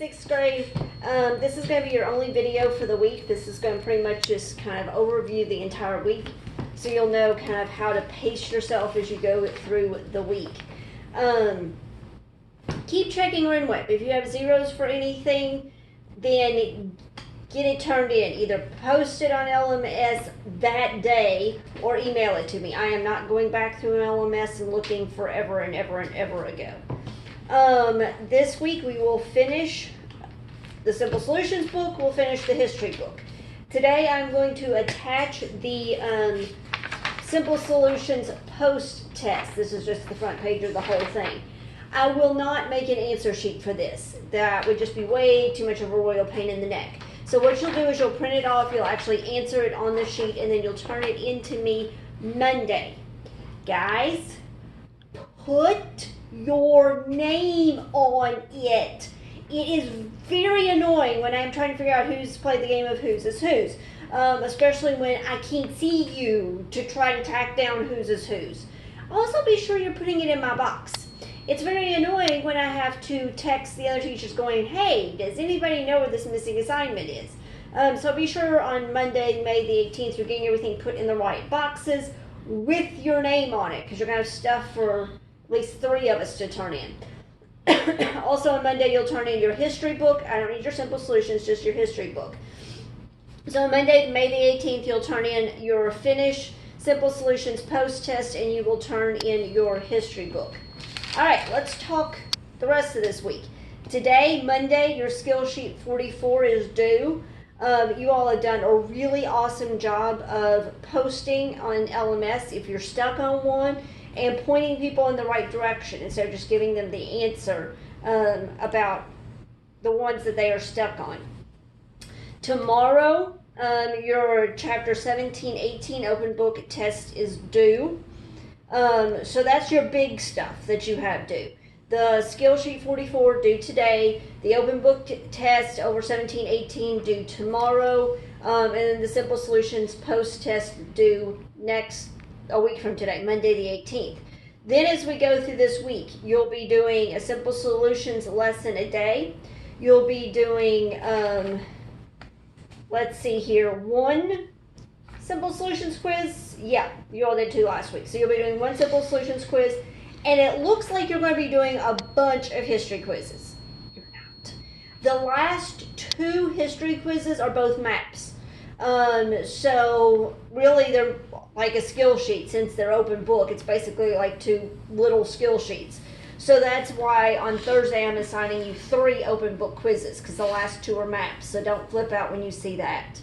6th grade. This is going to be your only video for the week. This is going to pretty much just kind of overview the entire week, so you'll know kind of how to pace yourself as you go through the week. Keep checking RenWeb. If you have zeros for anything, then get it turned in. Either post it on LMS that day or email it to me. I am not going back through an LMS and looking forever and ever and ever ago. This week we will finish the Simple Solutions book. We'll finish the history book. Today I'm going to attach the Simple Solutions post test. This is just the front page of the whole thing. I will not make an answer sheet for this. That would just be way too much of a royal pain in the neck. So what you'll do is you'll print it off, you'll actually answer it on the sheet, and then you'll turn it in to me Monday. Guys, put your name on it. It is very annoying when I'm trying to figure out who's played the game of Whose is Whose, especially when I can't see you to try to track down Whose is Whose. Also, be sure you're putting it in my box. It's very annoying when I have to text the other teachers going, hey, does anybody know where this missing assignment is? So be sure on Monday, May the 18th, you're getting everything put in the right boxes with your name on it, because you're going to have stuff for at least 3 of us to turn in. Also on Monday, you'll turn in your history book. I don't need your Simple Solutions, just your history book. So on Monday, May the 18th, you'll turn in your Finish Simple Solutions post test, and you will turn in your history book. All right, let's talk the rest of this week. Today, Monday, your skill sheet 44 is due. You all have done a really awesome job of posting on LMS if you're stuck on one, and pointing people in the right direction instead of just giving them the answer about the ones that they are stuck on. Tomorrow, your chapter 17-18 open book test is due. So that's your big stuff that you have due. The skill sheet 44 due today, the open book test over 17-18 due tomorrow, and then the Simple Solutions post test due a week from today, Monday the 18th. Then as we go through this week, you'll be doing a Simple Solutions lesson a day. You'll be doing, let's see here, 1 Simple Solutions quiz. Yeah, you all did 2 last week. So you'll be doing 1 Simple Solutions quiz, and it looks like you're going to be doing a bunch of history quizzes. You're not. The last 2 history quizzes are both maps. So really they're like a skill sheet. Since they're open book, it's basically like 2 little skill sheets. So that's why on Thursday I'm assigning you 3 open book quizzes, because the last 2 are maps. So don't flip out when you see that.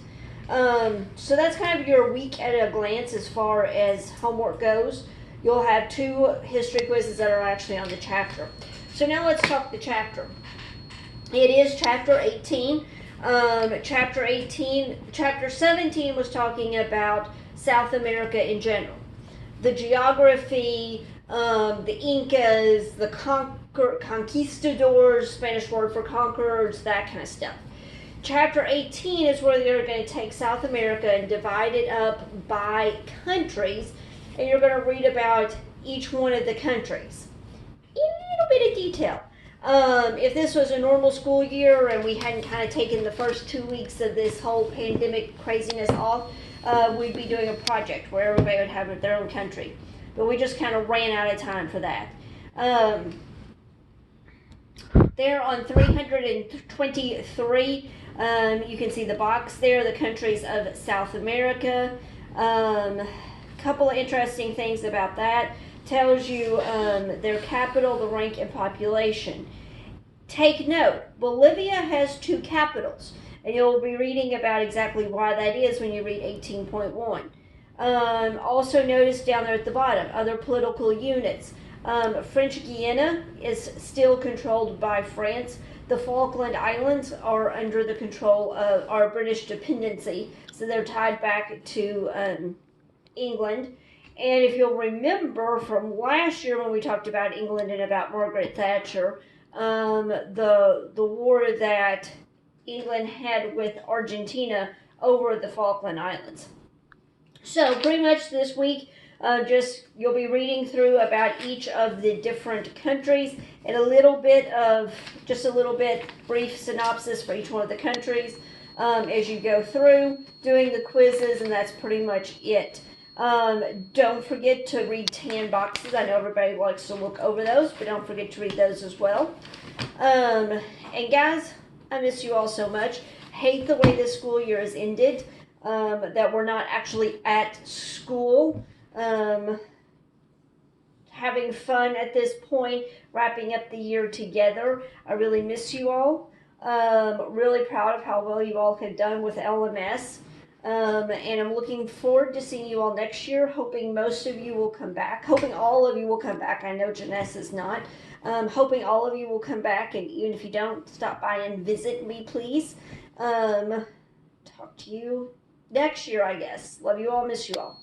So that's kind of your week at a glance as far as homework goes. You'll have 2 history quizzes that are actually on the chapter. So now let's talk the chapter. It is chapter 18. Chapter 17 was talking about South America in general. The geography, the Incas, the conquistadors, Spanish word for conquerors, that kind of stuff. Chapter 18 is where you're going to take South America and divide it up by countries, and you're going to read about each one of the countries in a little bit of detail. If this was a normal school year and we hadn't kind of taken the first 2 weeks of this whole pandemic craziness off, we'd be doing a project where everybody would have their own country. But we just kind of ran out of time for that. There on 323, you can see the box there, the countries of South America. Couple of interesting things about that. Tells you their capital, the rank, and population. Take note, Bolivia has 2 capitals, and you'll be reading about exactly why that is when you read 18.1. Also notice down there at the bottom, other political units. French Guiana is still controlled by France. The Falkland Islands are under the control of our British dependency, so they're tied back to England. And if you'll remember from last year when we talked about England and about Margaret Thatcher, the war that England had with Argentina over the Falkland Islands. So pretty much this week You'll be reading through about each of the different countries and a little bit brief synopsis for each one of the countries as you go through doing the quizzes, and that's pretty much it. Don't forget to read tan boxes. I know everybody likes to look over those, but don't forget to read those as well. And guys, I miss you all so much. Hate the way this school year has ended, that we're not actually at school, having fun at this point, wrapping up the year together. I really miss you all. Really proud of how well you all have done with LMS. And I'm looking forward to seeing you all next year. Hoping most of you will come back. Hoping all of you will come back. I know Janessa is not. Hoping all of you will come back, and even if you don't, stop by and visit me, please. Talk to you next year, I guess. Love you all. Miss you all.